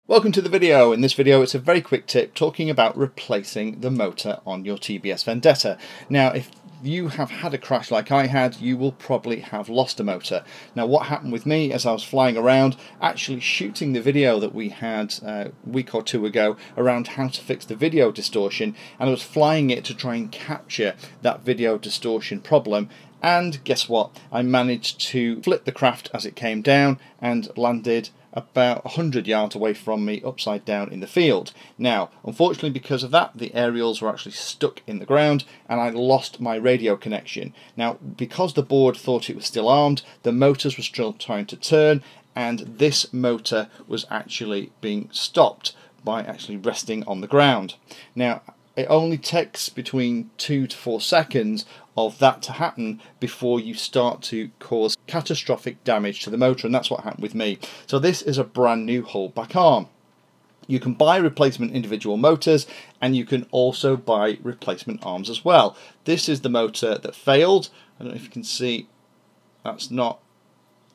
Welcome to the video. In this video it's a very quick tip talking about replacing the motor on your TBS Vendetta. Now if you have had a crash like I had, you will probably have lost a motor. Now what happened with me as I was flying around actually shooting the video that we had a week or two ago around how to fix the video distortion, and I was flying it to try and capture that video distortion problem. And guess what? I managed to flip the craft as it came down and landed about 100 yards away from me upside down in the field. Now unfortunately because of that the aerials were actually stuck in the ground and I lost my radio connection. Now because the board thought it was still armed, the motors were still trying to turn, and this motor was actually being stopped by actually resting on the ground. Now it only takes between 2 to 4 seconds of that to happen before you start to cause catastrophic damage to the motor, and that's what happened with me. So this is a brand new holdback arm. You can buy replacement individual motors and you can also buy replacement arms as well. This is the motor that failed. I don't know if you can see, that's not,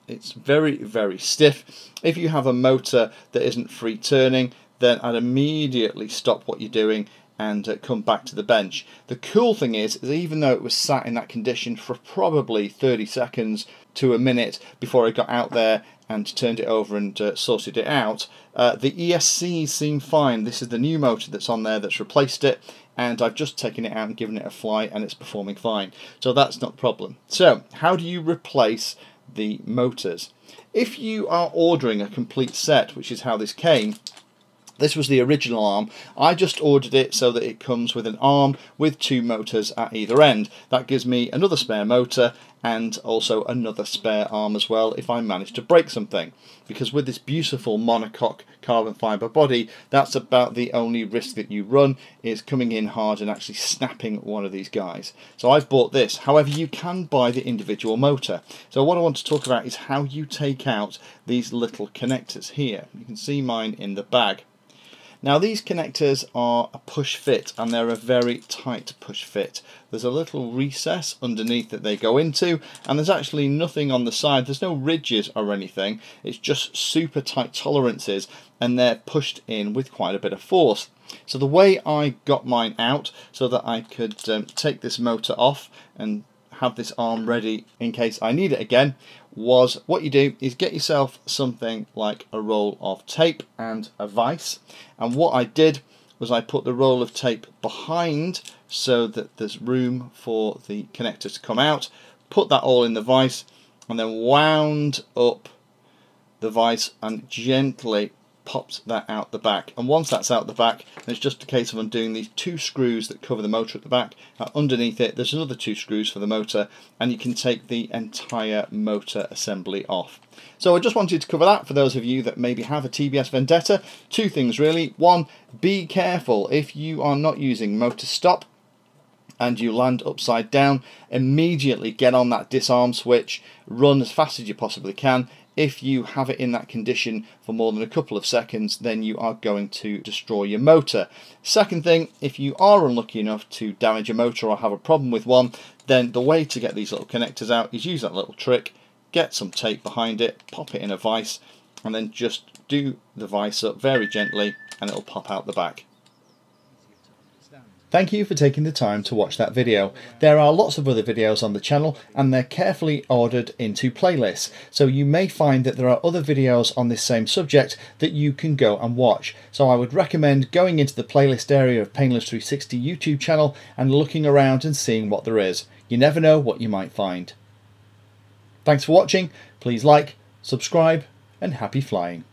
it's very stiff. If you have a motor that isn't free turning, then I'd immediately stop what you're doing and come back to the bench. The cool thing is even though it was sat in that condition for probably 30 seconds to a minute before I got out there and turned it over and sorted it out, the ESCs seem fine. This is the new motor that's on there that's replaced it, and I've just taken it out and given it a fly and it's performing fine. So that's not a problem. So how do you replace the motors? If you are ordering a complete set, which is how this came, this was the original arm. I just ordered it so that it comes with an arm with 2 motors at either end. That gives me another spare motor and also another spare arm as well if I manage to break something. Because with this beautiful monocoque carbon fibre body, that's about the only risk that you run, is coming in hard and actually snapping one of these guys. So I've bought this. However, you can buy the individual motor. So what I want to talk about is how you take out these little connectors here. You can see mine in the bag. Now these connectors are a push fit, and they're a very tight push fit. There's a little recess underneath that they go into, and there's actually nothing on the side. There's no ridges or anything. It's just super tight tolerances, and they're pushed in with quite a bit of force. So the way I got mine out so that I could take this motor off and have this arm ready in case I need it again, was what you do is get yourself something like a roll of tape and a vise. And what I did was I put the roll of tape behind so that there's room for the connector to come out, put that all in the vise, and then wound up the vise and gently popped that out the back. And once that's out the back, then it's just a case of undoing these 2 screws that cover the motor at the back. Underneath it there's another 2 screws for the motor, and you can take the entire motor assembly off. So I just wanted to cover that for those of you that maybe have a TBS Vendetta. 2 things really. 1, be careful if you are not using motor stop and you land upside down, immediately get on that disarm switch, run as fast as you possibly can. If you have it in that condition for more than a couple of seconds, then you are going to destroy your motor. Second thing, if you are unlucky enough to damage a motor or have a problem with one, then the way to get these little connectors out is use that little trick, get some tape behind it, pop it in a vise, and then just do the vise up very gently and it'll pop out the back. Thank you for taking the time to watch that video. There are lots of other videos on the channel and they're carefully ordered into playlists, so you may find that there are other videos on this same subject that you can go and watch. So I would recommend going into the playlist area of Painless 360 YouTube channel and looking around and seeing what there is. You never know what you might find. Thanks for watching. Please like, subscribe, and happy flying.